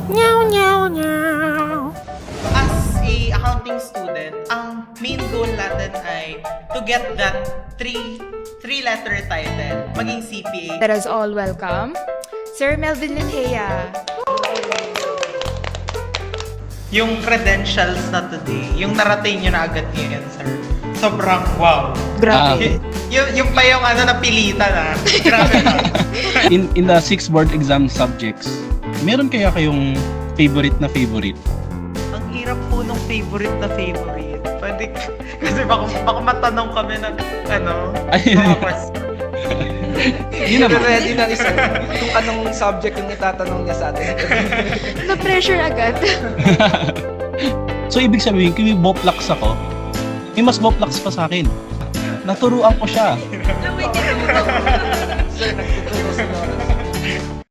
Meow, meow, meow. As a accounting student, ang main goal natin ay to get that three-letter title, maging CPA. Let us all welcome Sir Melvin Linhea. Yung credentials na today, yung narating nyo na agad ngayon, sir. Sobrang wow. Grabe. Yung pa yung napilitan Grabe na. In the 6 board exam subjects, meron kaya kayong favorite na favorite? Ang hirap po nung favorite na favorite. Pwede, kasi baka matanong kami ng mga question. Yun naman. Ready na isa kung anong subject yung itatanong niya sa atin. Na-pressure agad. So, ibig sabihin, kung may boplax ako, may mas boplax pa sa akin. Naturuan ko siya. Sir, nagtuturo sa